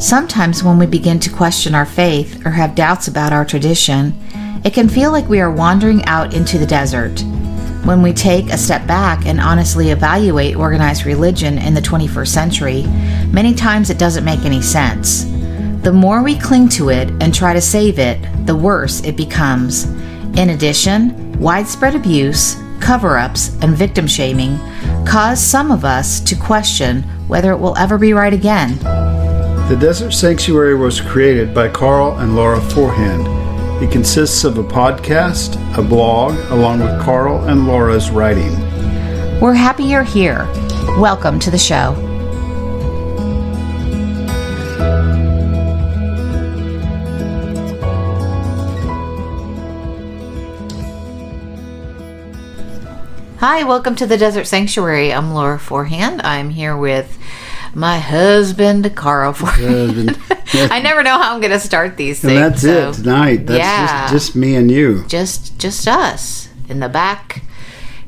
Sometimes when we begin to question our faith or have doubts about our tradition, it can feel like we are wandering out into the desert. When we take a step back and honestly evaluate organized religion in the 21st century, many times it doesn't make any sense. The more we cling to it and try to save it, the worse it becomes. In addition, widespread abuse, cover-ups, and victim shaming cause some of us to question whether it will ever be right again. The Desert Sanctuary was created by Karl and Laura Forehand. It consists of a podcast, a blog, along with Karl and Laura's writing. We're happy you're here. Welcome to the show. Hi, welcome to the Desert Sanctuary. I'm Laura Forehand. I'm here with my husband, Karl Forehand. I never know how I'm going to start these things. And that's it tonight. That's just me and you. Just us in the back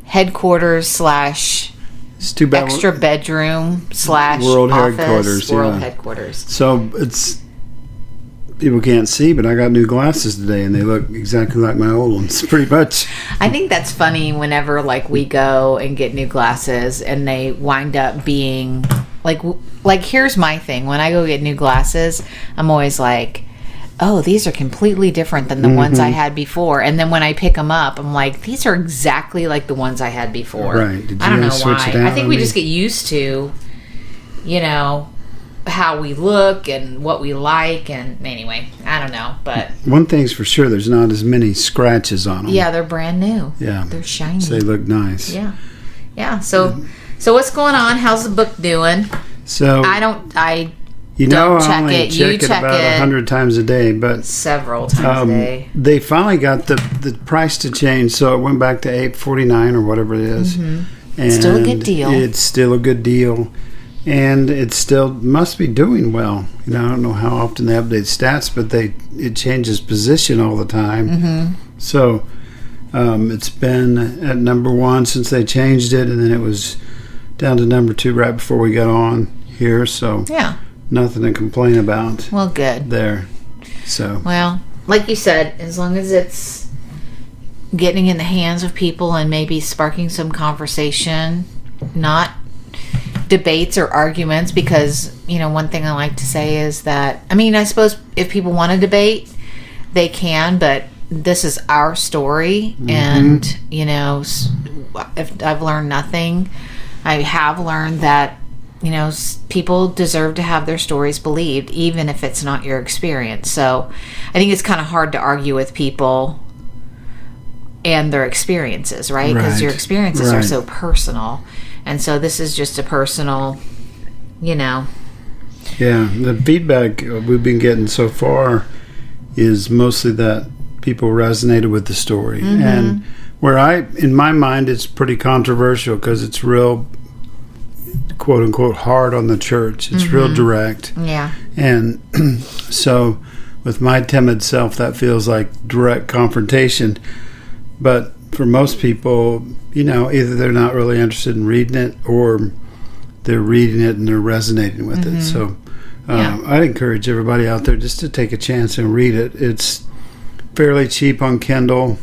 headquarters / extra bedroom / world office, headquarters. World headquarters. So it's people can't see, but I got new glasses today, and they look exactly like my old ones, pretty much. I think that's funny whenever we go and get new glasses, and they wind up being like here's my thing. When I go get new glasses, I'm always like, oh, these are completely different than the ones I had before. And then when I pick them up, I'm like, these are exactly like the ones I had before. Right. Did you I don't know switch why. it out I think we just get used to, how we look and what we like. And anyway, I don't know. But one thing's for sure, there's not as many scratches on them. Yeah, they're brand new. Yeah. They're shiny. So they look nice. Yeah. Yeah. So what's going on? How's the book doing? So I don't check only it. check You it check about it 100 times a day, but several times a day. They finally got the price to change, so it went back to $8.49 or whatever it is. And still a good deal. It's still a good deal, and it still must be doing well. I don't know how often they update stats, but it changes position all the time. So it's been at number 1 since they changed it, and then it was down to number 2 right before we got on here. So yeah. Nothing to complain about. Well, good. There. So. Well, like you said, as long as it's getting in the hands of people and maybe sparking some conversation, not debates or arguments, because, one thing I like to say is that, I suppose if people want to debate, they can, but this is our story. And, if I've learned nothing, I have learned that people deserve to have their stories believed, even if it's not your experience. So I think it's kind of hard to argue with people and their experiences, right? Because your experiences are so personal. And so this is just a personal, Yeah, the feedback we've been getting so far is mostly that people resonated with the story. And in my mind, it's pretty controversial because it's real, quote unquote, hard on the church. It's real direct. Yeah. And so with my timid self, that feels like direct confrontation. But for most people, either they're not really interested in reading it, or they're reading it and they're resonating with it. So I'd encourage everybody out there just to take a chance and read it. It's fairly cheap on Kindle,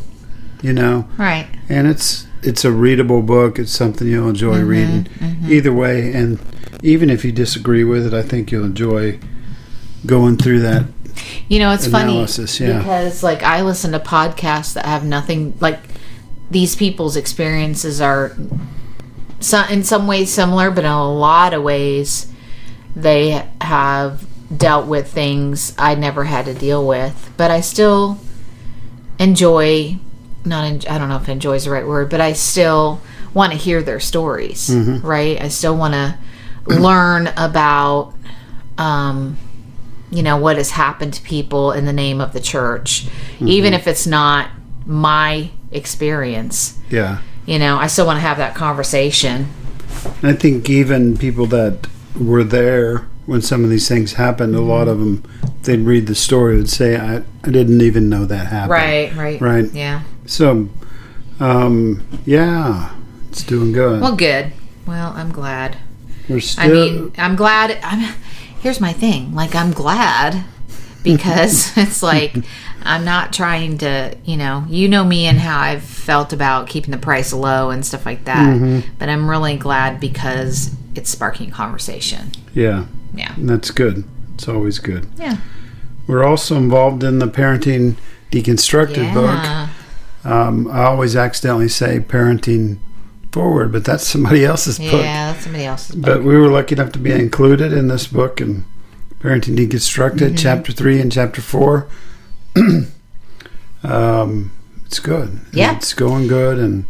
Right. And it's a readable book. It's something you'll enjoy reading either way. And even if you disagree with it, I think you'll enjoy going through that it's analysis. Funny because I listen to podcasts that have nothing, these people's experiences are in some ways similar, but in a lot of ways they have dealt with things I never had to deal with. But I still enjoy, I don't know if enjoy is the right word, but I still want to hear their stories, right? I still want to learn about, what has happened to people in the name of the church, even if it's not my experience. Yeah. I still want to have that conversation. I think even people that were there when some of these things happened, a lot of them, they'd read the story, would say, I didn't even know that happened. Right. Yeah. So, it's doing good. Well, good. Well, I'm glad. We're still... I'm glad. here's my thing. Like, I'm glad, because it's like, I'm not trying to, you know me and how I've felt about keeping the price low and stuff like that. But I'm really glad because it's sparking conversation. Yeah. Yeah. And that's good. It's always good. Yeah. We're also involved in the Parenting Deconstructed book. I always accidentally say Parenting Forward, but that's somebody else's book. Yeah, that's somebody else's book. But we were lucky enough to be included in this book, and Parenting Deconstructed, Chapter 3 and Chapter 4. It's good. Yeah. It's going good, and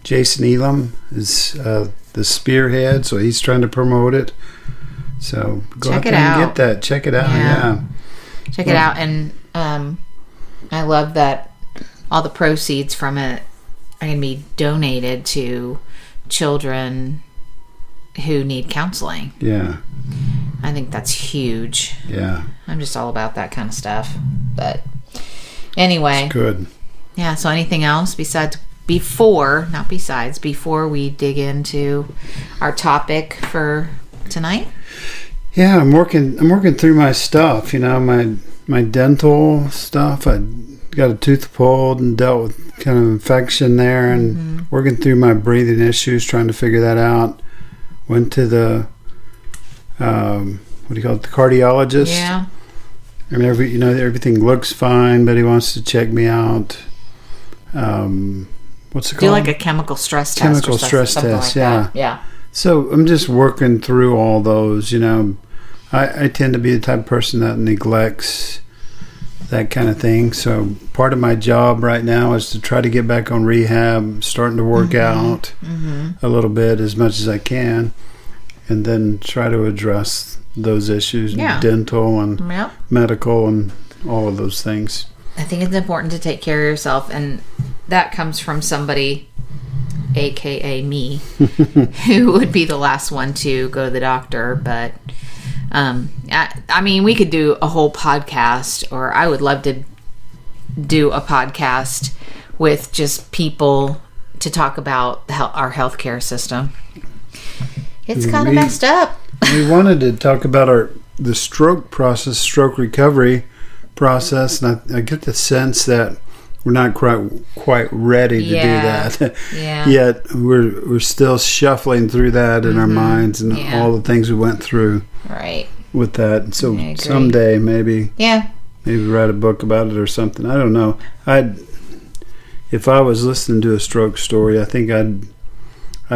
Jason Elam is the spearhead, so he's trying to promote it. So go Check out it there and out. get that. Check it out. Yeah. Check it out. And I love that all the proceeds from it are going to be donated to children who need counseling. Yeah. I think that's huge. Yeah. I'm just all about that kind of stuff. But anyway. Good. Yeah, so anything else before we dig into our topic for tonight? Yeah, I'm working through my stuff, my dental stuff. I got a tooth pulled and dealt with kind of infection there, and working through my breathing issues, trying to figure that out. Went to the the cardiologist. Yeah. And everything looks fine, but he wants to check me out. What's it called? Do like a chemical stress test. Chemical stress something test, like yeah. that. Yeah. So I'm just working through all those, I tend to be the type of person that neglects that kind of thing. So part of my job right now is to try to get back on rehab, starting to work out a little bit as much as I can, and then try to address those issues, dental and medical and all of those things. I think it's important to take care of yourself, and that comes from somebody, aka me, who would be the last one to go to the doctor. But I mean, we could do a whole podcast, or I would love to do a podcast with just people to talk about our healthcare system. It's kind of messed up. We wanted to talk about the stroke process, stroke recovery process, and I get the sense that we're not quite ready to do that. Yeah. Yet we're still shuffling through that in our minds and all the things we went through. Right. With that, so someday maybe write a book about it or something. I don't know. If I was listening to a stroke story, I think I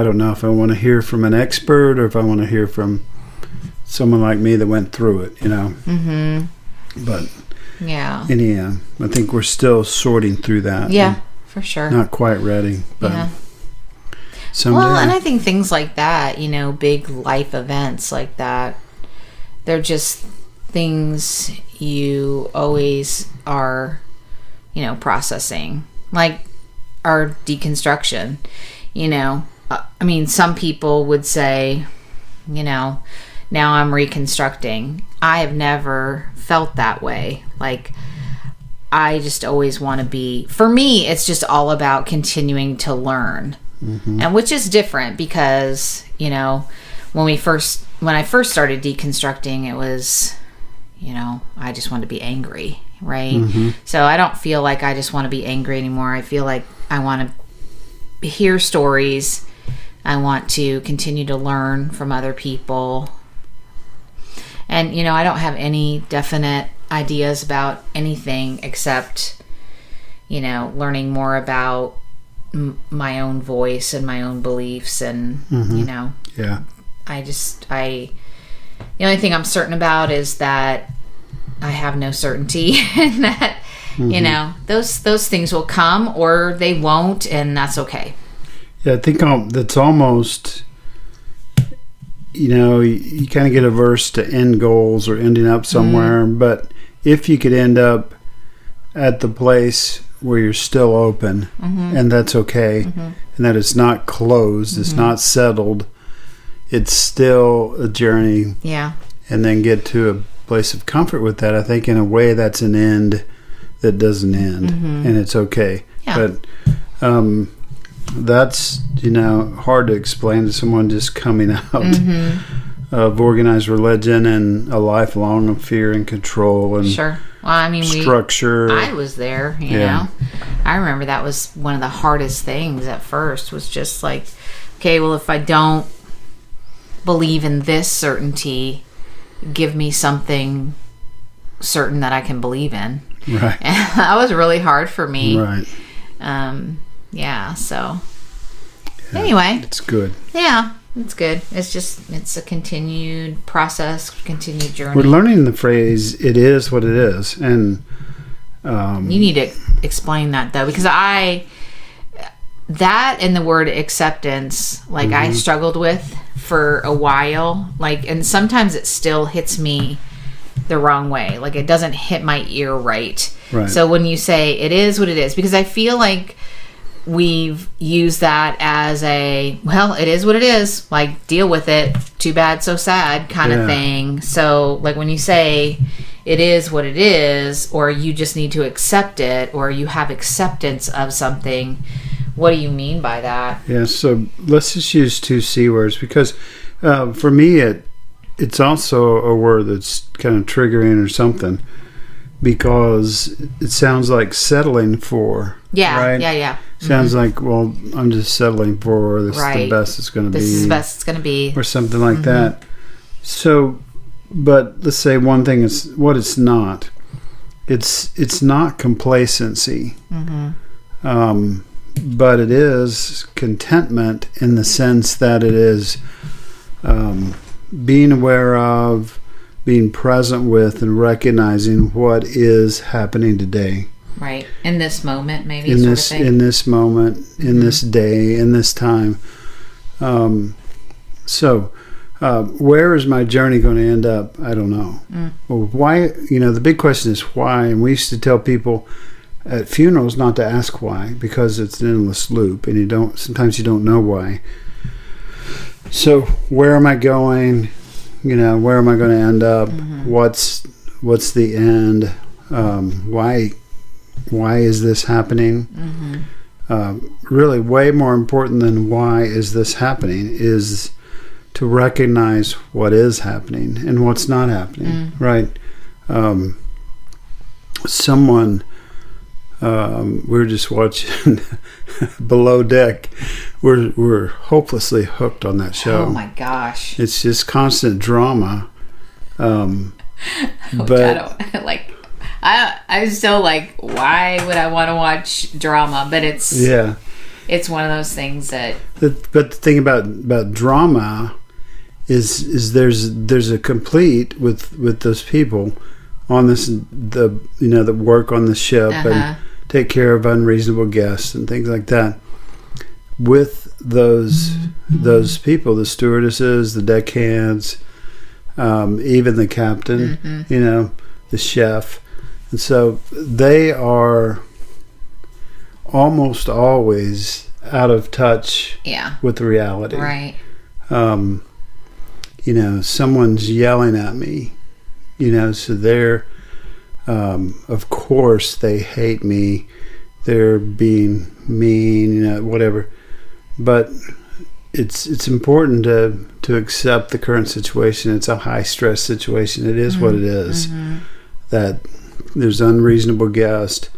don't know if I want to hear from an expert or if I want to hear from someone like me that went through it, But anyhow, I think we're still sorting through that. Yeah, for sure. Not quite ready, but someday. Well, and I think things like that, big life events like that, they're just things you always are, processing. Like our deconstruction, I mean, some people would say, now I'm reconstructing. I have never felt that way. Like, I just always want to be, for me, it's just all about continuing to learn. And which is different because, when I first started deconstructing, it was, I just wanted to be angry, right? So I don't feel like I just want to be angry anymore. I feel like I want to hear stories. I want to continue to learn from other people. And, I don't have any definite ideas about anything except, learning more about my own voice and my own beliefs. And, Yeah. The only thing I'm certain about is that I have no certainty and that, those things will come or they won't, and that's okay. Yeah, I think that's almost, you kind of get averse to end goals or ending up somewhere. But if you could end up at the place where you're still open, and that's okay, and that it's not closed, it's not settled, it's still a journey. Yeah. And then get to a place of comfort with that. I think in a way that's an end that doesn't end, and it's okay. Yeah. But that's hard to explain to someone just coming out. of organized religion and a lifelong of fear and control and Sure. Well, I mean, structure. I was there, you know. I remember that was one of the hardest things at first, was just like, okay, well, if I don't believe in this certainty, give me something certain that I can believe in. Right. And that was really hard for me. Right. So anyway. It's good. Yeah, it's good. It's a continued process, continued journey. We're learning the phrase, it is what it is. And you need to explain that, though, because that and the word acceptance, like, I struggled with for a while, like, and sometimes it still hits me the wrong way. Like, it doesn't hit my ear right. So when you say it is what it is, because I feel like we've used that as a, well, it is what it is, like, deal with it, too bad so sad kind of thing. So like when you say it is what it is, or you just need to accept it, or you have acceptance of something, what do you mean by that? Yeah, so let's just use 2 C words, because for me it's also a word that's kind of triggering or something, because it sounds like settling for. Right? Yeah. Sounds like, well, I'm just settling for this is the best it's going to be. This is the best it's going to be. Or something like that. So, but let's say one thing is what it's not. It's not complacency. But it is contentment in the sense that it is being aware of, being present with, and recognizing what is happening today. Right. In this moment, maybe. In this moment, in this day, in this time. So, where is my journey going to end up? I don't know. Well, why? The big question is why. And we used to tell people at funerals not to ask why, because it's an endless loop, and sometimes you don't know why. So, where am I going? Where am I going to end up? What's the end? Why is this happening? Really, way more important than why is this happening is to recognize what is happening and what's not happening. Right? Someone. We were just watching Below Deck. We're hopelessly hooked on that show. Oh my gosh! It's just constant drama. But I'm still like, why would I want to watch drama? But it's one of those things that. But the thing about drama is there's a complete with those people on this that work on the ship and take care of unreasonable guests and things like that. With those people, the stewardesses, the deckhands, even the captain, the chef, and so they are almost always out of touch with reality. Right. Someone's yelling at me. So they're, of course, they hate me. They're being mean, whatever. But it's important to accept the current situation. It's a high stress situation. It is what it is. That there's unreasonable guests.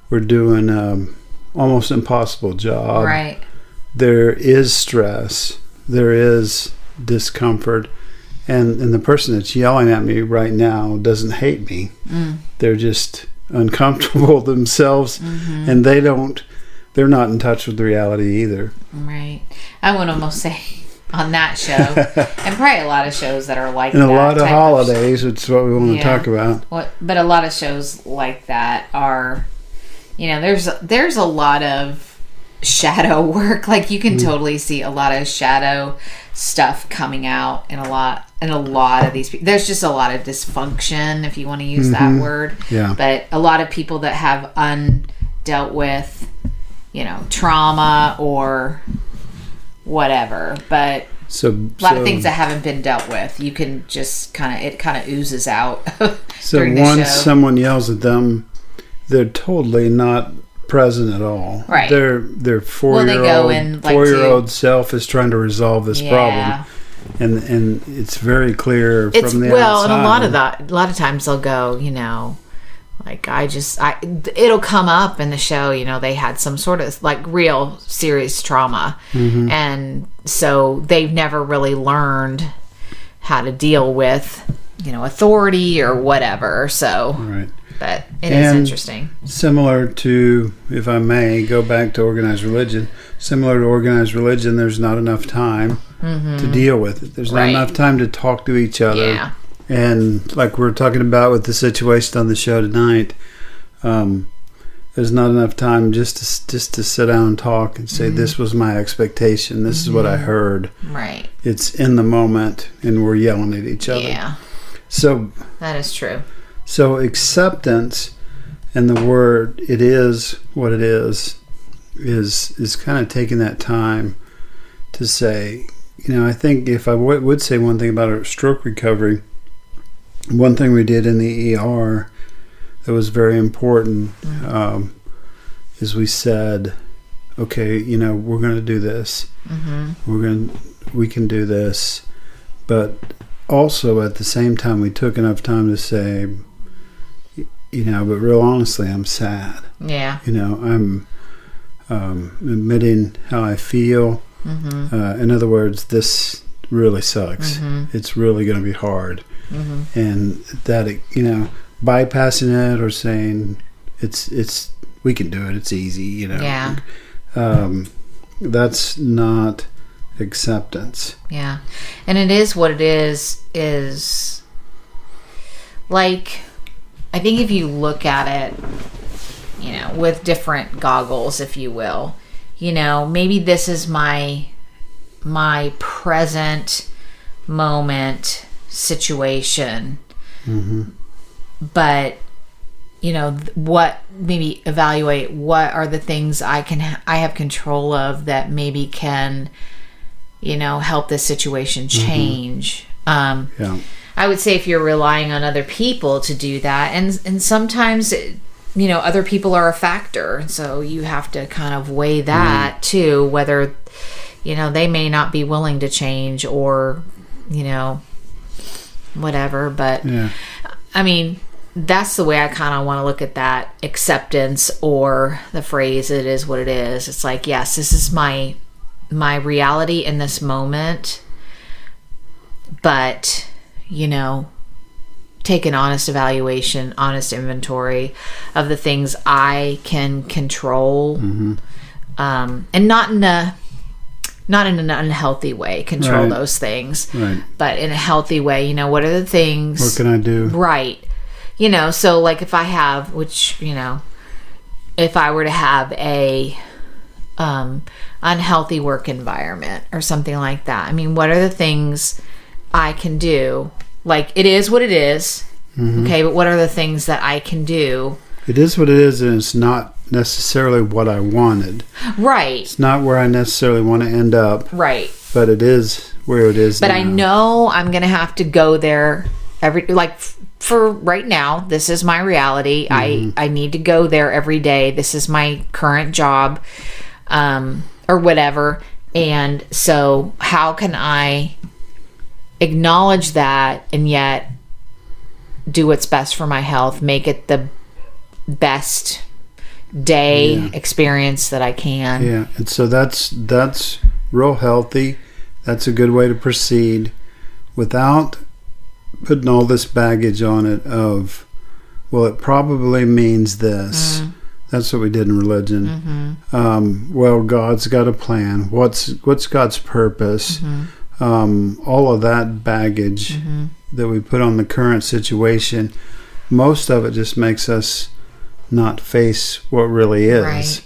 We're doing almost impossible job. Right. There is stress. There is discomfort. And the person that's yelling at me right now doesn't hate me. They're just uncomfortable themselves, and they're not in touch with the reality either. Right. I would almost say on that show, and probably a lot of shows that are like and that. And a lot of holidays, which is what we want to talk about. But a lot of shows like that are, there's a lot of shadow work. Like, you can totally see a lot of shadow stuff coming out in a lot of these people. There's just a lot of dysfunction, if you want to use that word. Yeah. But a lot of people that have undealt with, trauma or whatever. But a lot of things that haven't been dealt with, you can just it kind of oozes out. So during the once show. someone yells at them, they're totally not present at all. Right. Their 4-year-old self is trying to resolve this problem, and it's very clear It's from the well, outside. and a lot of times they'll go, like it'll come up in the show, they had some sort of like real serious trauma, and so they've never really learned how to deal with, authority or whatever. So, right. But it is interesting. Similar to, if I may, go back to organized religion. Similar to organized religion, there's not enough time to deal with it. There's not enough time to talk to each other. Yeah. And like we're talking about with the situation on the show tonight, there's not enough time just to sit down and talk and say, this was my expectation. This is what I heard. Right. It's in the moment, and we're yelling at each other. Yeah. So that is true. So acceptance and the word, it is what it is kind of taking that time to say, I think if I would say one thing about our stroke recovery, one thing we did in the ER that was very important is we said, okay, we're going to do this. We can do this. But also at the same time, we took enough time to say, but real honestly, I'm sad. Yeah. I'm admitting how I feel. In other words, this really sucks. It's really going to be hard. And that, bypassing it or saying it's we can do it. It's easy. Yeah. That's not acceptance. Yeah. And it is what it is like, I think if you look at it, with different goggles, if you will, maybe this is my present moment situation. But, maybe evaluate what are the things I have control of that maybe can, help this situation change. Yeah. I would say if you're relying on other people to do that, and sometimes, other people are a factor, so you have to kind of weigh that too, whether, they may not be willing to change or, whatever. But, I mean, that's the way I kind of want to look at that acceptance, or the phrase, it is what it is. It's like, yes, this is my reality in this moment, but take an honest evaluation, honest inventory of the things I can control, and not in an unhealthy way, control those things, but in a healthy way. What are the things? What can I do? Right. So like if I have, if I were to have a unhealthy work environment or something like that, I mean, what are the things I can do? Like, it is what it is. Okay, but what are the things that I can do? It is what it is, and it's not necessarily what I wanted. Right. It's not where I necessarily want to end up. Right. But it is where it is But now. I know I'm going to have to go there for right now, this is my reality. I need to go there every day. This is my current job, or whatever. And so how can I acknowledge that and yet do what's best for my health, make it the best day experience that I can. Yeah, and so that's real healthy. That's a good way to proceed without putting all this baggage on it of, well, it probably means this. That's what we did in religion. Well, God's got a plan. What's God's purpose? All of that baggage that we put on the current situation, most of it just makes us not face what really is. Right.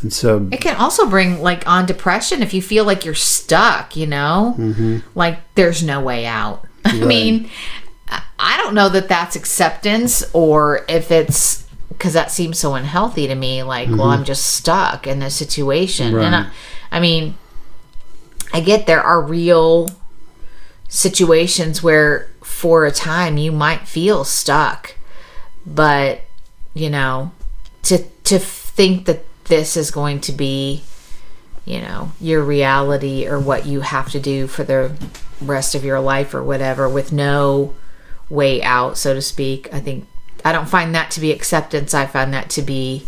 And so it can also bring on depression if you feel like you're stuck, like there's no way out. I mean, I don't know that that's acceptance, or if it's because that seems so unhealthy to me, well, I'm just stuck in this situation. Right. And I mean, I get there are real situations where for a time you might feel stuck, but to think that this is going to be your reality or what you have to do for the rest of your life or whatever, with no way out, so to speak. I don't find that to be acceptance. I find that to be,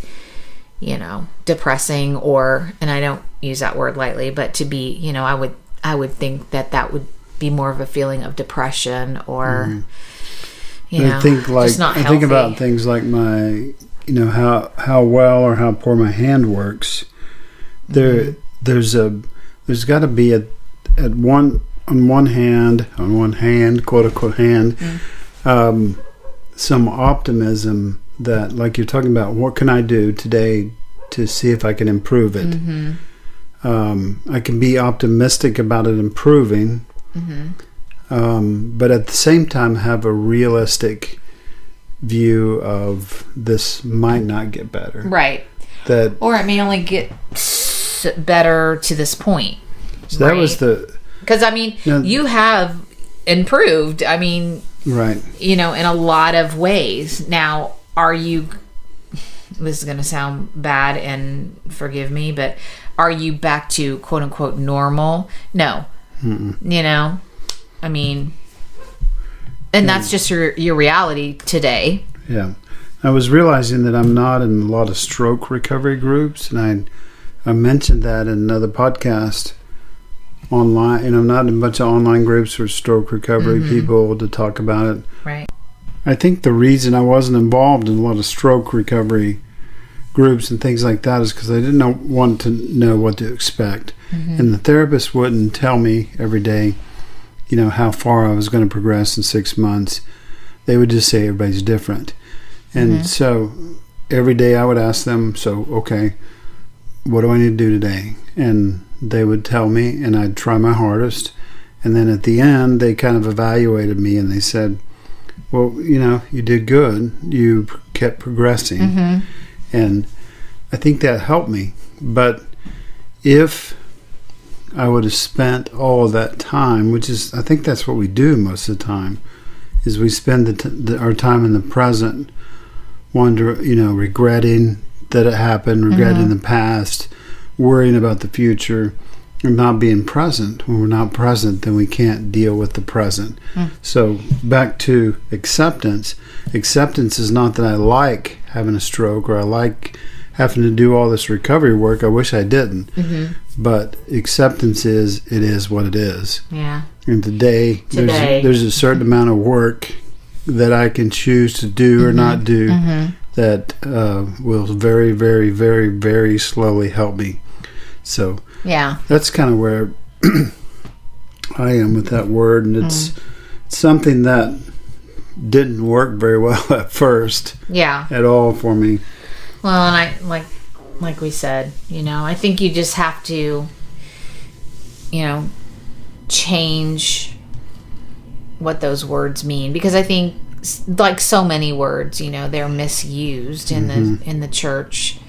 depressing, and I don't use that word lightly, but to be, I would think that would be more of a feeling of depression or, I think just not healthy. I think about things like my, how well or how poor my hand works. There's got to be on one hand, quote unquote hand, some optimism that, like you're talking about, what can I do today to see if I can improve it? I can be optimistic about it improving, but at the same time have a realistic view of this might not get better. Right. Or it may only get better to this point. So that was because you have improved. Right. In a lot of ways. Now, are you, this is going to sound bad and forgive me, but are you back to quote unquote normal? No. And that's just your reality today. Yeah. I was realizing that I'm not in a lot of stroke recovery groups, and I mentioned that in another podcast online, and I'm not in a bunch of online groups for stroke recovery people to talk about it. Right. I think the reason I wasn't involved in a lot of stroke recovery groups and things like that is because I didn't want to know what to expect. And the therapist wouldn't tell me every day, how far I was going to progress in 6 months. They would just say everybody's different. And so every day I would ask them, okay, what do I need to do today? And they would tell me, and I'd try my hardest. And then at the end, they kind of evaluated me, and they said, well, you did good. You kept progressing. And I think that helped me. But if I would have spent all of that time, which is, I think that's what we do most of the time, is we spend our time in the present, regretting that it happened, regretting the past, worrying about the future, and not being present. When we're not present, then we can't deal with the present. So back to acceptance. Acceptance is not that I like having a stroke or I like having to do all this recovery work. I wish I didn't. But acceptance is, it is what it is. Yeah. And today. There's a certain amount of work that I can choose to do or not do that will very, very, very, very slowly help me. So that's kind of where I am with that word, and it's something that didn't work very well at first. At all for me. Well, and I like we said, I think you just have to, change what those words mean, because I think, like so many words, they're misused in the church,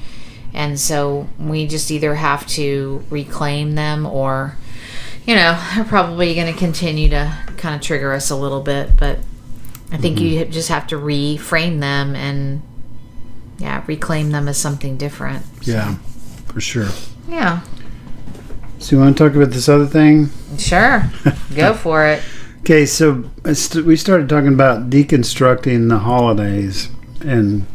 and so we just either have to reclaim them, or they're probably going to continue to kind of trigger us a little bit. But I think you just have to reframe them and reclaim them as something different. Yeah, for sure. Yeah. So you want to talk about this other thing? Sure. Go for it. Okay, so we started talking about deconstructing the holidays, and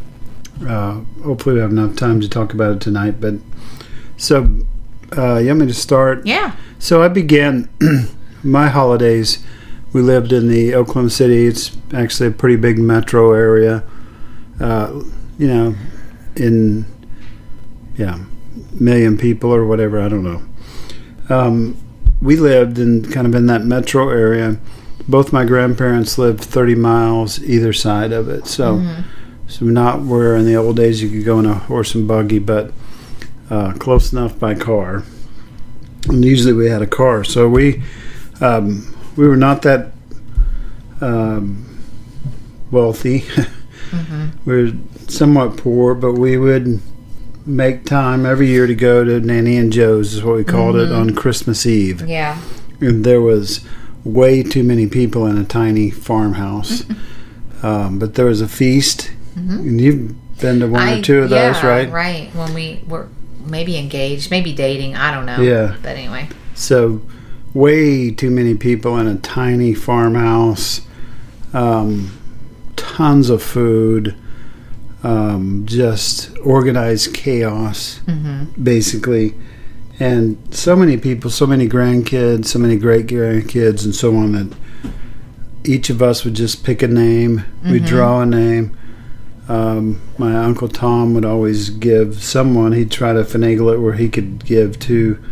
hopefully we have enough time to talk about it tonight. But so, you want me to start? Yeah. So I began my holidays. We lived in the Oklahoma City. It's actually a pretty big metro area. Million people or whatever. I don't know. We lived in that metro area. Both my grandparents lived 30 miles either side of it. So not where in the old days you could go in a horse and buggy, but close enough by car. And usually we had a car. So we were not that wealthy. We were somewhat poor, but we would make time every year to go to Nanny and Joe's, is what we called it, on Christmas Eve. Yeah. And there was way too many people in a tiny farmhouse. But there was a feast. And you've been to one or two of those, right? Right. When maybe engaged, maybe dating. I don't know. Yeah. But anyway. So, way too many people in a tiny farmhouse. Tons of food. Just organized chaos, basically. And so many people, so many grandkids, so many great-grandkids, and so on, that each of us would just pick a name. We'd draw a name. My Uncle Tom would always give someone, he'd try to finagle it where he could give to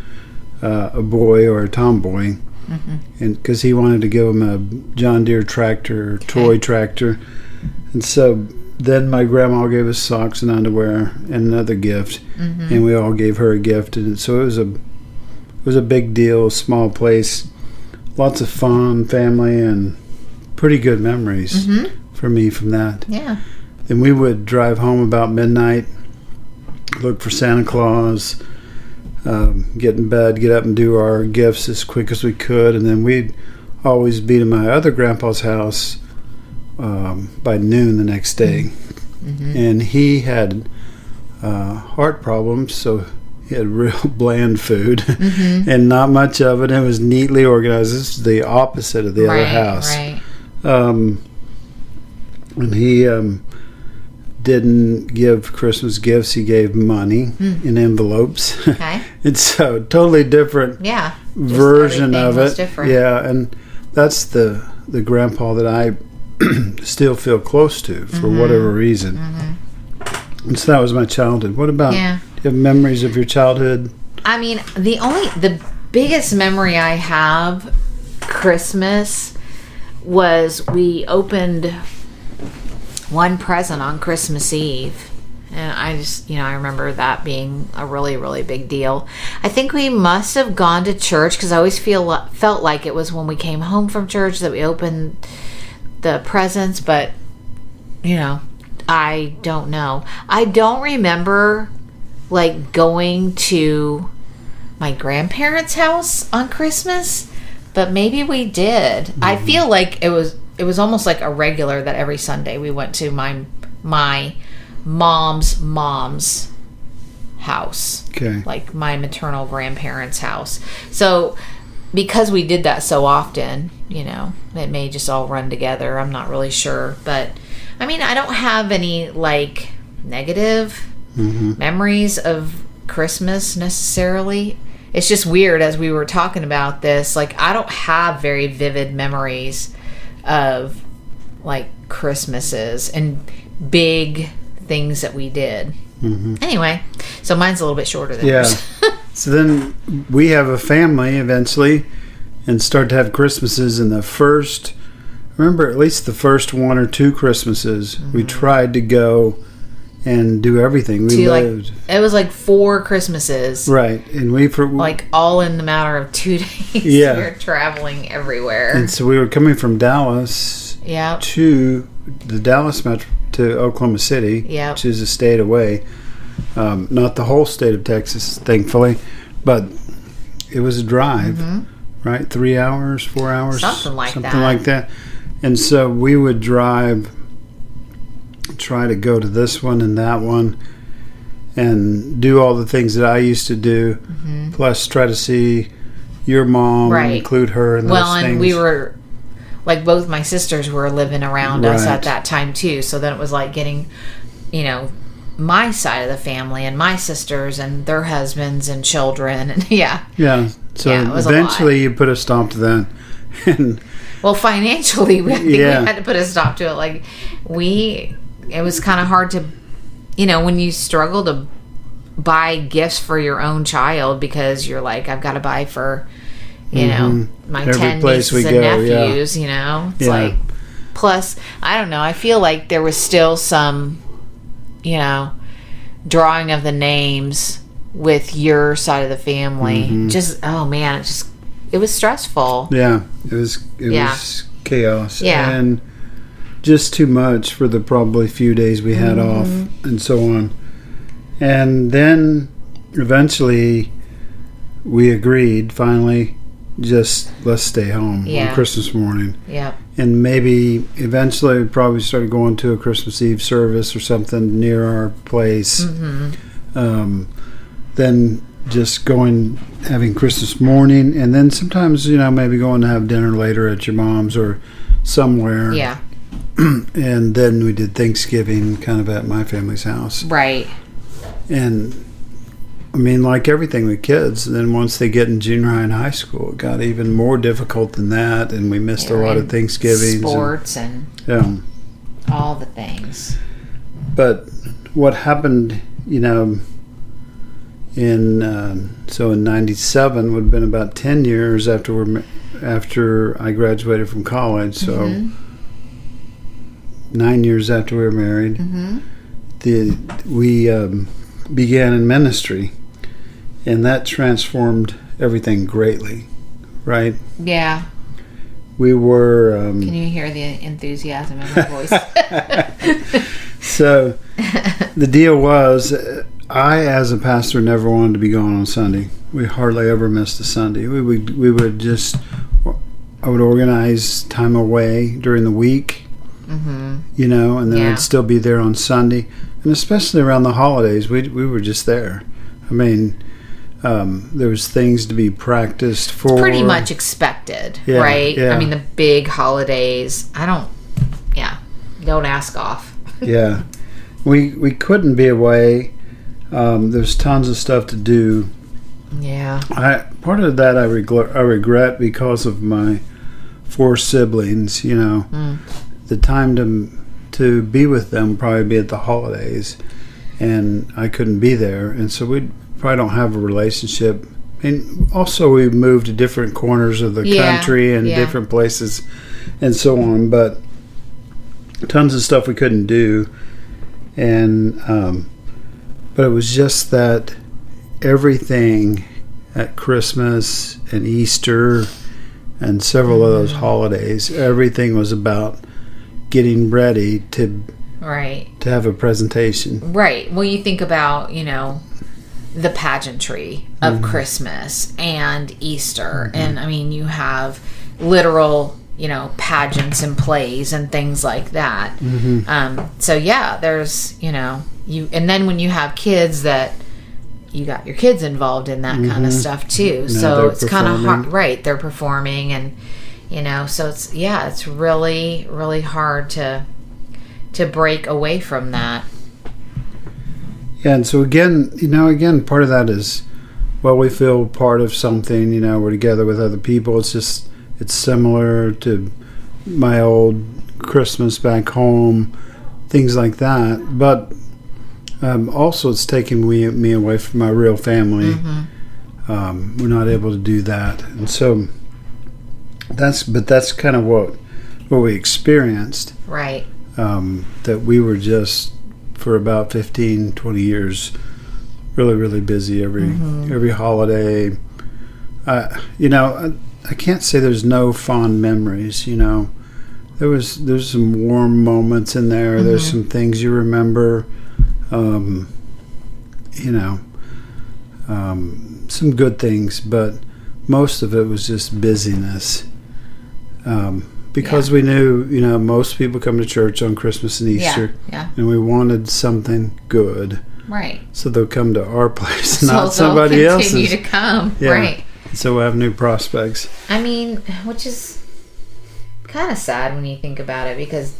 a boy or a tomboy, and because he wanted to give him a John Deere tractor, toy tractor. And so then my grandma gave us socks and underwear and another gift, and we all gave her a gift. And so it was a big deal, small place, lots of fun, family, and pretty good memories for me from that. Yeah. Then we would drive home about midnight, look for Santa Claus, get in bed, get up and do our gifts as quick as we could, and then we'd always be to my other grandpa's house by noon the next day. And he had heart problems, so he had real bland food and not much of it. It was neatly organized. This is the opposite of the other house. Right. And he didn't give Christmas gifts. He gave money in envelopes. Okay. It's so totally different version of it. Yeah, and that's the grandpa that I still feel close to for whatever reason. And so that was my childhood. What about, do you have memories of your childhood? I mean, the biggest memory I have Christmas was we opened one present on Christmas Eve. And I just, I remember that being a really, really big deal. I think we must have gone to church because I always felt like it was when we came home from church that we opened the presents, but I don't know. I don't remember like going to my grandparents' house on Christmas, but maybe we did. I feel like it was almost like a regular that every Sunday we went to my mom's house. Okay. Like my maternal grandparents' house. So because we did that so often, it may just all run together. I'm not really sure. But, I mean, I don't have any, like, negative memories of Christmas necessarily. It's just weird as we were talking about this. Like, I don't have very vivid memories of, like, Christmases and big things that we did. Anyway, so mine's a little bit shorter than yours. So then we have a family eventually and start to have Christmases. And remember at least the first one or two Christmases, we tried to go and do everything. We lived. It was like 4 Christmases. Right. And like all in the matter of 2 days. Yeah. We were traveling everywhere. And so we were coming from Dallas to the Dallas metro to Oklahoma City, which is a state away. Not the whole state of Texas, thankfully, but it was a drive, right? 3 hours, 4 hours, something like that. And so we would drive, try to go to this one and that one, and do all the things that I used to do, plus try to see your mom and include her in those things. And we were, like, both my sisters were living around us at that time too, so then it was like getting, my side of the family and my sisters and their husbands and children, and so eventually you put a stop to that. And well, financially we had to put a stop to it. Like it was kind of hard to, when you struggle to buy gifts for your own child because you're like, I've got to buy for my every 10 nieces and nephews. It's like, plus I don't know, I feel like there was still some drawing of the names with your side of the family. Just, oh man, it was stressful. Yeah, it was chaos. Yeah. And just too much for the probably few days we had off and so on. And then eventually we agreed, finally, just let's stay home on Christmas morning. Yeah. And maybe eventually we probably started going to a Christmas Eve service or something near our place. then just having Christmas morning, and then sometimes, maybe going to have dinner later at your mom's or somewhere. Yeah. And then we did Thanksgiving kind of at my family's house. Right. And I mean, like everything with kids, then once they get in junior high and high school, it got even more difficult than that, and we missed a lot of Thanksgivings. Sports and all the things. But what happened, in 97 would have been about 10 years after I graduated from college, so 9 years after we were married, we began in ministry. And that transformed everything greatly, right? Yeah. We were... Can you hear the enthusiasm in my voice? So, the deal was, I, as a pastor, never wanted to be gone on Sunday. We hardly ever missed a Sunday. I would organize time away during the week, and then I'd still be there on Sunday. And especially around the holidays, we were just there. I mean... there was things to be practiced for. It's pretty much expected, right? Yeah. I mean, the big holidays, don't ask off. Yeah. We couldn't be away. There's tons of stuff to do. Yeah. Part of that I regret because of my 4 siblings, The time to be with them probably be at the holidays, and I couldn't be there, and so we'd probably don't have a relationship. And also we moved to different corners of the country and different places and so on, but tons of stuff we couldn't do. And but it was just that everything at Christmas and Easter and several of those holidays, everything was about getting ready to have a presentation. Right. Well, you think about, the pageantry of Christmas and Easter. And I mean, you have literal, pageants and plays and things like that. So there's, and then when you have kids that you got your kids involved in that kind of stuff too. So it's kind of hard, right? They're performing and, so it's really, really hard to break away from that. Yeah, and so again, part of that is, we feel part of something, we're together with other people. It's similar to my old Christmas back home, things like that. But also it's taking me away from my real family. We're not able to do that. And so that's kind of what we experienced. Right. That we were just, for about 15, 20 years, really, really busy every holiday. I can't say there's no fond memories, There's some warm moments in there. There's some things you remember, some good things, but most of it was just busyness. Because we knew, most people come to church on Christmas and Easter, and we wanted something good. Right. So they'll come to our place, not somebody else's. Continue to come, right. So we'll have new prospects. I mean, which is kind of sad when you think about it, because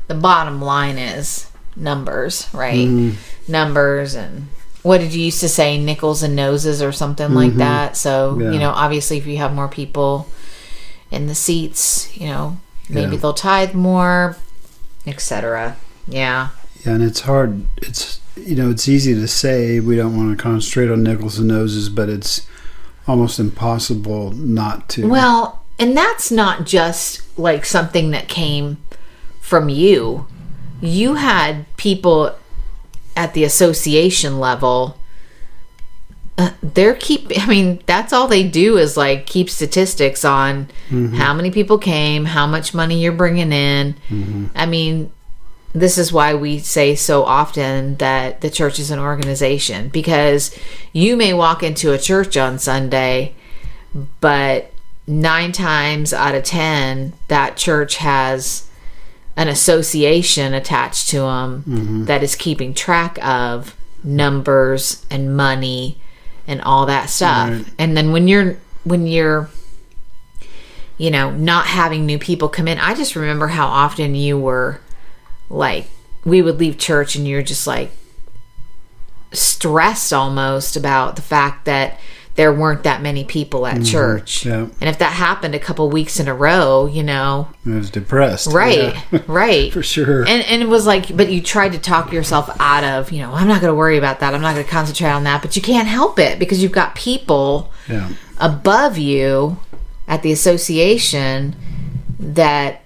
the bottom line is numbers, right? Numbers, and what did you used to say, nickels and noses or something like that? So, obviously if you have more people in the seats, maybe they'll tithe more, etc. Yeah, and it's hard. It's easy to say we don't want to concentrate on nickels and noses, but it's almost impossible not to. Well, and that's not just like something that came from you. You had people at the association level. That's all they do is like keep statistics on how many people came, how much money you're bringing in. I mean, this is why we say so often that the church is an organization, because you may walk into a church on Sunday, but 9 times out of 10, that church has an association attached to them that is keeping track of numbers and money and all that stuff. Right. And then when you're not having new people come in, I just remember how often you were like, we would leave church and you're just like stressed almost about the fact that there weren't that many people at church. Yeah. And if that happened a couple weeks in a row, I was depressed. Right, Yeah. right. For sure. And it was like, but you tried to talk yourself out of, I'm not going to worry about that. I'm not going to concentrate on that. But you can't help it because you've got people above you at the association that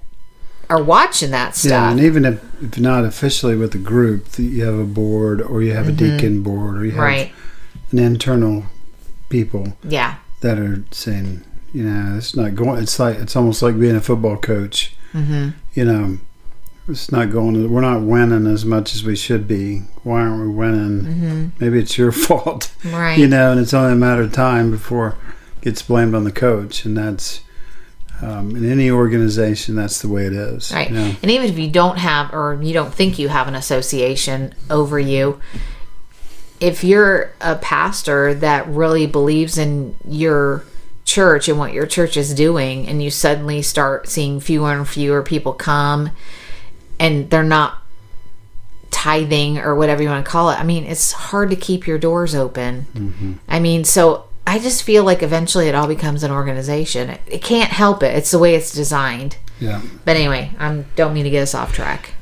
are watching that stuff. Yeah, and even if not officially with the group, you have a board or you have a deacon board or you have an internal people that are saying, it's not going. It's almost like being a football coach. It's not going. We're not winning as much as we should be. Why aren't we winning? Maybe it's your fault, right? And it's only a matter of time before it gets blamed on the coach, and that's in any organization. That's the way it is, right? And even if you don't have, or you don't think you have an association over you, if you're a pastor that really believes in your church and what your church is doing, and you suddenly start seeing fewer and fewer people come and they're not tithing or whatever you want to call it, it's hard to keep your doors open. So I just feel like eventually it all becomes an organization. It can't help it. It's the way it's designed. Yeah. But anyway, I don't mean to get us off track.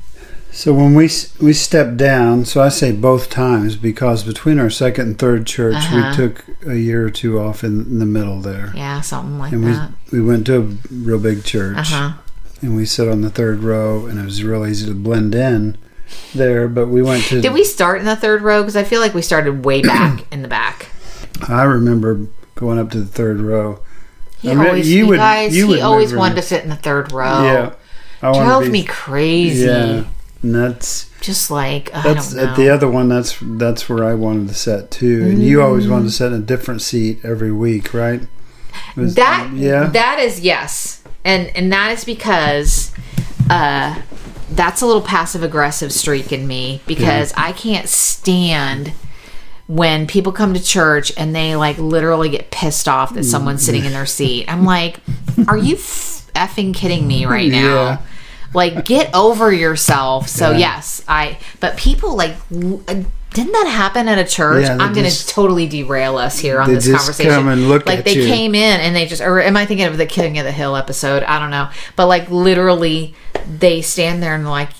So when we stepped down, so I say both times because between our second and third church, we took a year or two off in the middle there. Yeah, something like and that. We went to a real big church, and we sat on the third row, and it was real easy to blend in there. But we went to. Did we start in the third row? Because I feel like we started way back in the back. I remember going up to the third row. He always wanted to sit in the third row. Yeah, drove me crazy. Yeah. And that's just like I don't know. At the other one, that's where I wanted to sit too. And you always wanted to sit in a different seat every week, right? That is yes, and that is because that's a little passive aggressive streak in me because I can't stand when people come to church and they like literally get pissed off that someone's sitting in their seat. I'm like, are you effing kidding me right now? Yeah. Like, get over yourself. So yes, but people like, didn't that happen at a church? Yeah, I'm going to totally derail us here on this conversation. Come and look like at they you. came in and they just, or am I thinking of the King of the Hill episode? I don't know. But like literally they stand there and like,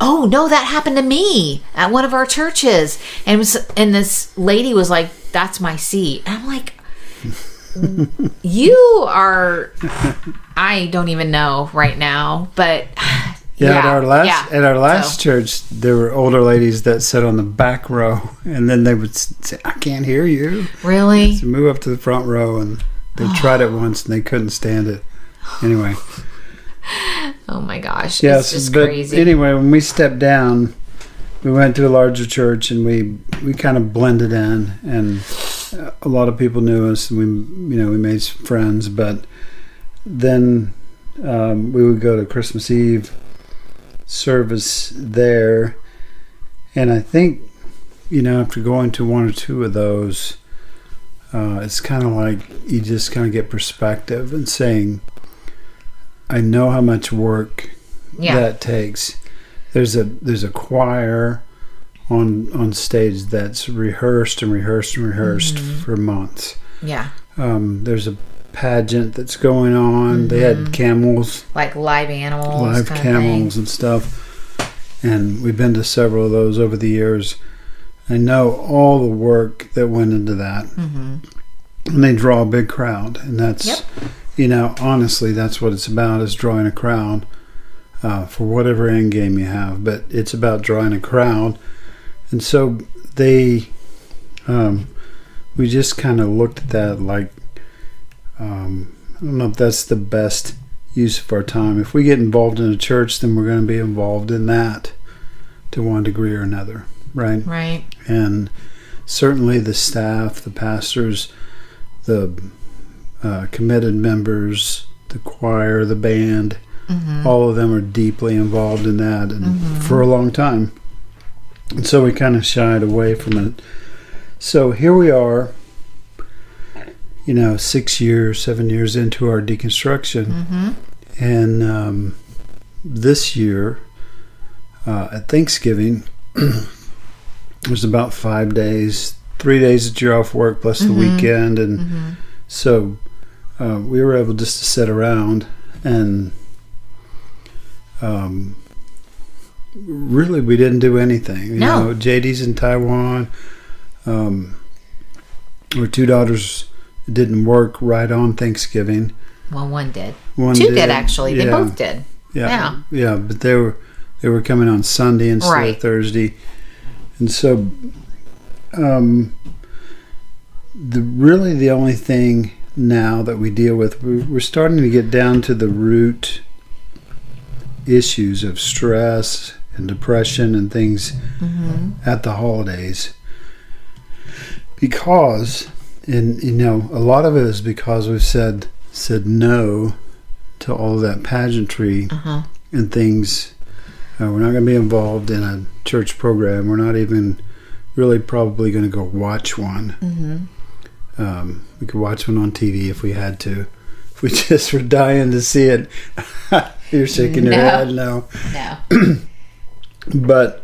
oh no, that happened to me at one of our churches. And this lady was like, that's my seat. And I'm like, you are, I don't even know right now, but at our last church, there were older ladies that sat on the back row, and then they would say, "I can't hear you." Really? So move up to the front row, and they tried it once, and they couldn't stand it. Anyway. Oh my gosh! Yes, it's just but crazy. Anyway, when we stepped down, we went to a larger church, and we kind of blended in, and a lot of people knew us, and we made some friends. But then we would go to Christmas Eve service there, and I think after going to one or two of those, it's kind of like you just kind of get perspective and saying, I know how much work that takes. There's a choir on stage that's rehearsed for months. Yeah. There's a pageant that's going on. They had camels, like live animals, live camels and stuff. And we've been to several of those over the years. I know all the work that went into that. And they draw a big crowd, and that's honestly, that's what it's about, is drawing a crowd for whatever end game you have. But it's about drawing a crowd. And so we just kind of looked at that like, I don't know if that's the best use of our time. If we get involved in a church, then we're going to be involved in that to one degree or another, right? Right. And certainly the staff, the pastors, the committed members, the choir, the band, all of them are deeply involved in that, and for a long time. And so we kind of shied away from it. So here we are, 7 years into our deconstruction. Mm-hmm. And this year, at Thanksgiving, there's about 5 days, 3 days that you're off work plus the weekend. And so we were able just to sit around and really we didn't do anything. JD's in Taiwan. Our two daughters didn't work right on Thanksgiving. Well, one did. Two did actually. They both did. Yeah. But they were coming on Sunday instead of Thursday, and so the only thing now that we deal with, we're starting to get down to the root issues of stress and depression and things at the holidays, because a lot of it is because we've said no to all of that pageantry and things. We're not going to be involved in a church program. We're not even really probably going to go watch one. We could watch one on TV if we had to. If we just were dying to see it. You're shaking your head. No. But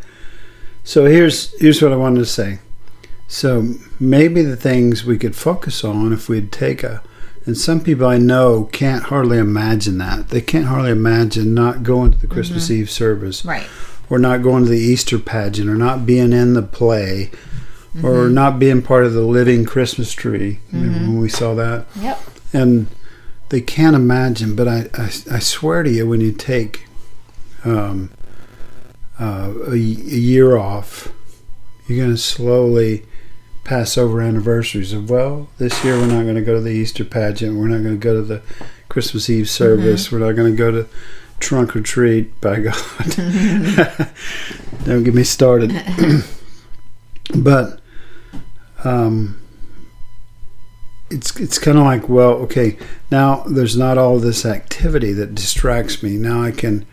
so here's what I wanted to say. So maybe the things we could focus on if we'd take and some people I know can't hardly imagine that. They can't hardly imagine not going to the Christmas Eve service. Right. Or not going to the Easter pageant, or not being in the play, or not being part of the living Christmas tree. When we saw that. Yep. And they can't imagine, but I swear to you, when you take a year off, you're going to slowly pass over anniversaries of, well, this year we're not going to go to the Easter pageant, we're not going to go to the Christmas Eve service, we're not going to go to trunk or treat, by God. Don't get me started. But it's kind of like, well, okay, now there's not all this activity that distracts me. Now I can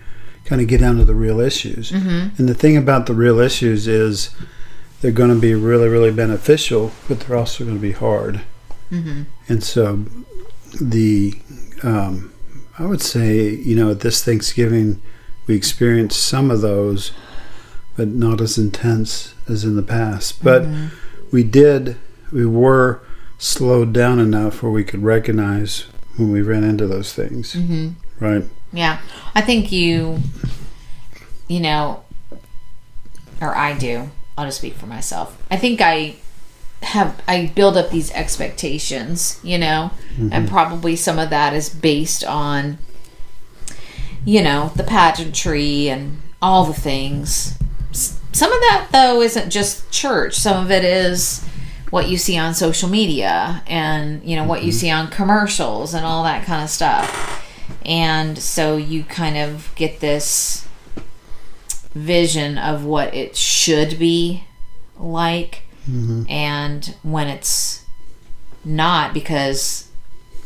kind of get down to the real issues. And the thing about the real issues is they're going to be really, really beneficial, but they're also going to be hard. And so I would say, at this Thanksgiving, we experienced some of those, but not as intense as in the past. But we were slowed down enough where we could recognize when we ran into those things. Right? Yeah. I think or I do. I'll just speak for myself. I think I build up these expectations, and probably some of that is based on, the pageantry and all the things. Some of that, though, isn't just church. Some of it is what you see on social media and, what you see on commercials and all that kind of stuff. And so you kind of get this vision of what it should be like, and when it's not, because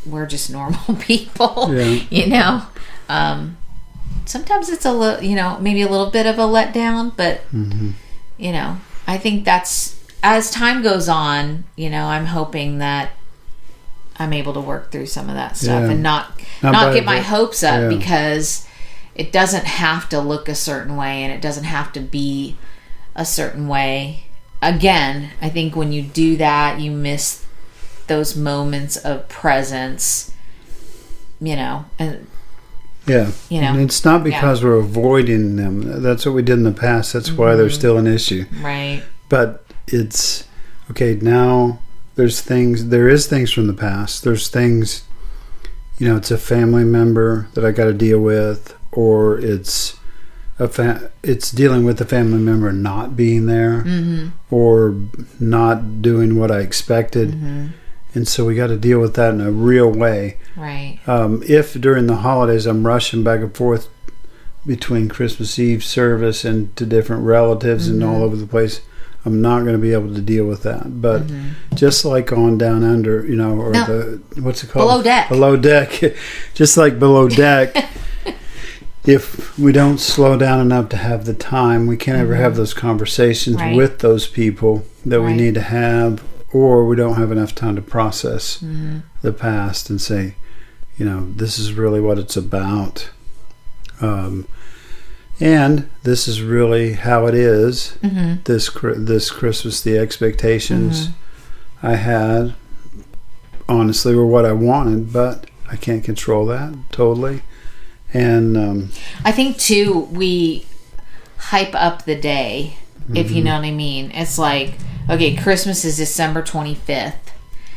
we're just normal people, sometimes it's a little, maybe a little bit of a letdown, but I think that's, as time goes on, I'm hoping that I'm able to work through some of that stuff and not get my hopes up, because it doesn't have to look a certain way and it doesn't have to be a certain way. Again, I think when you do that, you miss those moments of presence, and and it's not because we're avoiding them. That's what we did in the past. That's why they're still an issue. Right. But it's okay now. There is things from the past. There's things, it's a family member that I got to deal with, or it's dealing with a family member not being there, or not doing what I expected. And so we got to deal with that in a real way. Right. If during the holidays I'm rushing back and forth between Christmas Eve service and to different relatives and all over the place, I'm not going to be able to deal with that. But just like on Down Under, what's it called? Below Deck. Below Deck. Just like Below Deck, if we don't slow down enough to have the time, we can't ever have those conversations with those people that we need to have, or we don't have enough time to process the past and say, this is really what it's about. And this is really how it is. This Christmas, the expectations I had, honestly, were what I wanted, but I can't control that totally. And I think, too, we hype up the day, if you know what I mean. It's like, okay, Christmas is December 25th.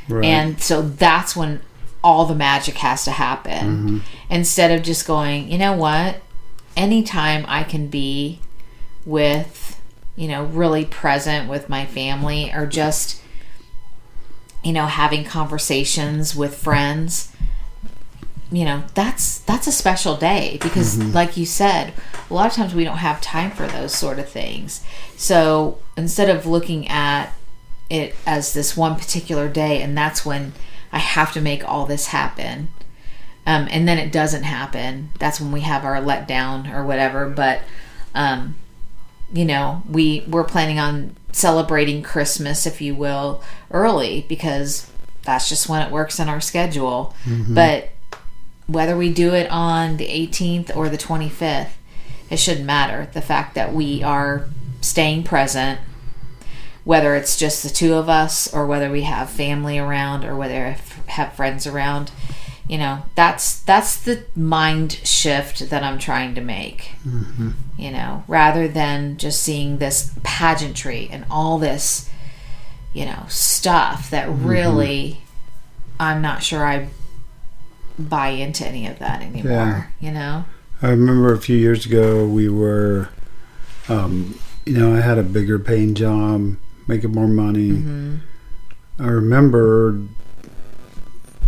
Right. And so that's when all the magic has to happen. Instead of just going, you know what? Anytime I can be with, really present with my family, or just, having conversations with friends, that's a special day, because like you said, a lot of times we don't have time for those sort of things. So instead of looking at it as this one particular day, and that's when I have to make all this happen, and then it doesn't happen, that's when we have our letdown or whatever. But we're planning on celebrating Christmas, if you will, early, because that's just when it works in our schedule. But whether we do it on the 18th or the 25th, it shouldn't matter. The fact that we are staying present, whether it's just the two of us, or whether we have family around, or whether we have friends around, that's the mind shift that I'm trying to make. Rather than just seeing this pageantry and all this, stuff that really, I'm not sure I buy into any of that anymore. I remember a few years ago we were, I had a bigger paying job, making more money. I remember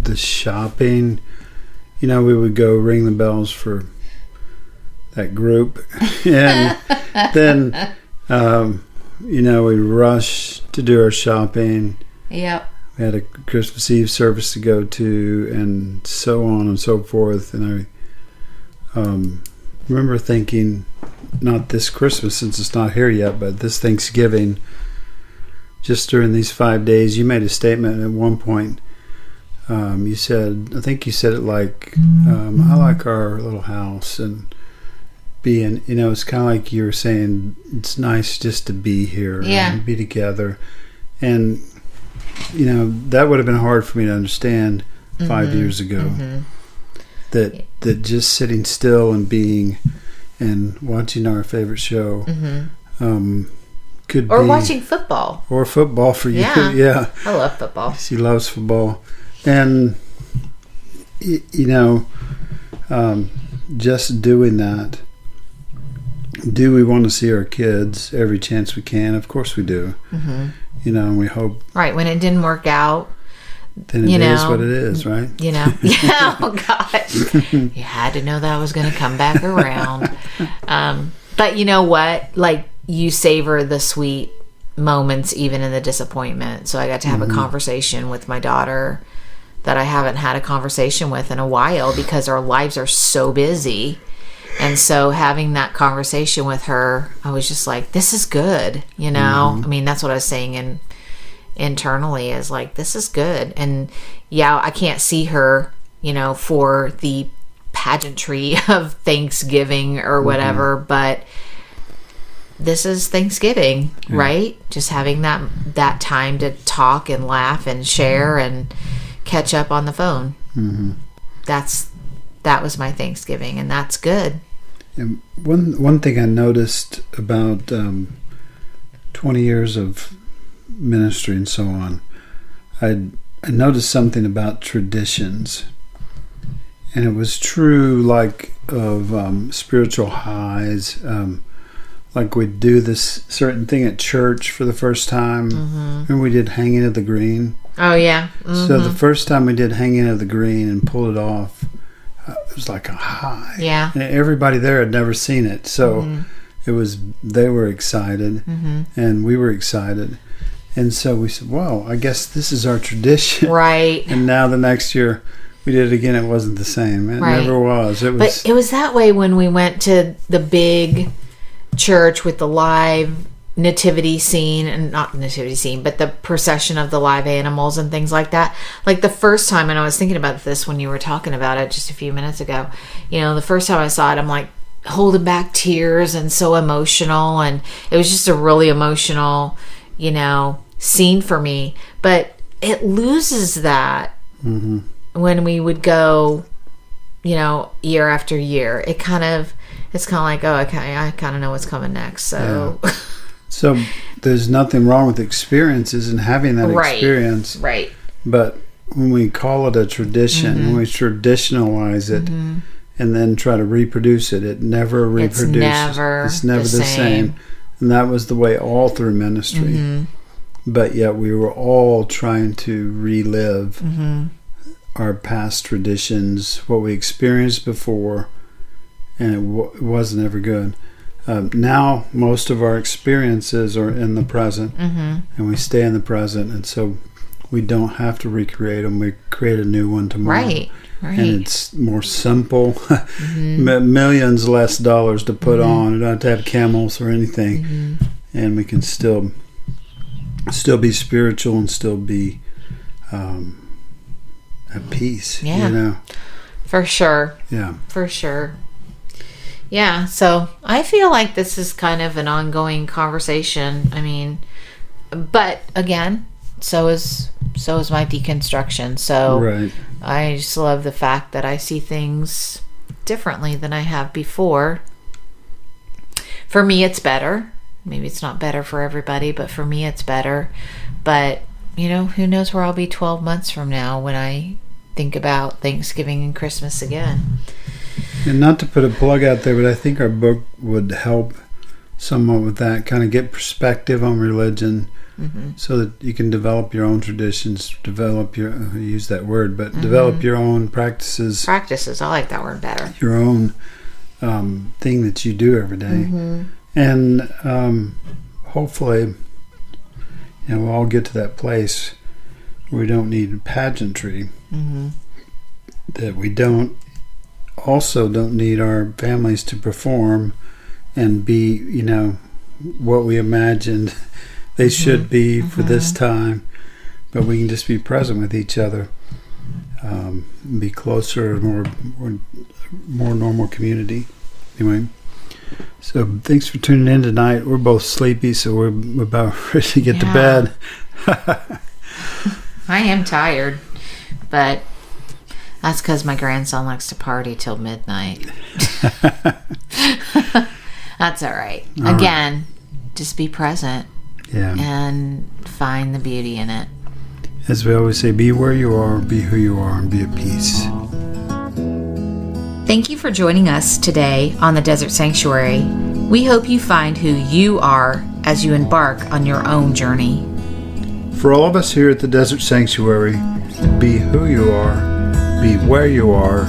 the shopping. We would go ring the bells for that group, and then we'd rush to do our shopping. Yep. We had a Christmas Eve service to go to, and so on and so forth. And I remember thinking, not this Christmas since it's not here yet, but this Thanksgiving, just during these 5 days, you made a statement at one point. You said, I think you said it like, I like our little house, and being, it's kind of like you were saying, it's nice just to be here and be together. And that would have been hard for me to understand 5 years ago. That just sitting still and being and watching our favorite show could be, or watching football, or football for you. Yeah, I love football. She loves football, and just doing that. Do we want to see our kids every chance we can? Of course we do. And we hope. Right, when it didn't work out, then it is what it is, right? Yeah. Oh God, you had to know that was going to come back around. But you know what? Like, you savor the sweet moments even in the disappointment. So I got to have a conversation with my daughter that I haven't had a conversation with in a while, because our lives are so busy. And so having that conversation with her, I was just like, this is good, I mean, that's what I was saying internally, is like, this is good. And yeah, I can't see her, for the pageantry of Thanksgiving or whatever, but this is Thanksgiving, right? Just having that time to talk and laugh and share and catch up on the phone. That was my Thanksgiving, and that's good. And one thing I noticed about 20 years of ministry and so on, I noticed something about traditions, and it was true, like, of spiritual highs. Like, we'd do this certain thing at church for the first time, and we did Hanging of the Green. Oh yeah. So the first time we did Hanging of the Green and pulled it off, it was like a high. Yeah. And everybody there had never seen it, so they were excited, and we were excited. And so we said, well, I guess this is our tradition. Right. And now the next year we did it again, it wasn't the same. It never was. But it was that way when we went to the big church with the live, nativity scene, and not nativity scene, but the procession of the live animals and things like that. Like the first time, and I was thinking about this when you were talking about it just a few minutes ago, the first time I saw it, I'm like holding back tears and so emotional, and it was just a really emotional, scene for me. But it loses that when we would go, year after year. It's kind of like, oh, okay, I kind of know what's coming next. So, so there's nothing wrong with experiences and having that experience. Right. But when we call it a tradition, when we traditionalize it, and then try to reproduce it, it never reproduces. It's never the same. And that was the way all through ministry. But yet we were all trying to relive our past traditions, what we experienced before, and it wasn't ever good. Now most of our experiences are in the present, and we stay in the present, and so we don't have to recreate them. We create a new one tomorrow. Right. And it's more simple. Millions less dollars to put on. You don't have to have camels or anything. And we can still be spiritual and still be at peace. For sure. So I feel like this is kind of an ongoing conversation. I mean, but again, so is my deconstruction. So I just love the fact that I see things differently than I have before. For me, it's better. Maybe it's not better for everybody, but for me, it's better. But, who knows where I'll be 12 months from now when I think about Thanksgiving and Christmas again. And not to put a plug out there, but I think our book would help somewhat with that, kind of get perspective on religion, so that you can develop your own traditions, develop your own practices. Practices, I like that word better. Your own thing that you do every day. And hopefully, we'll all get to that place where we don't need pageantry, that we don't need our families to perform and be, what we imagined they should be for this time, but we can just be present with each other, be closer, more normal community. Anyway, so thanks for tuning in tonight. We're both sleepy, so we're about ready to get to bed. I am tired, but that's because my grandson likes to party till midnight. That's all right. Again, just be present. And find the beauty in it. As we always say, be where you are, be who you are, and be at peace. Thank you for joining us today on the Desert Sanctuary. We hope you find who you are as you embark on your own journey. For all of us here at the Desert Sanctuary, be who you are, be where you are,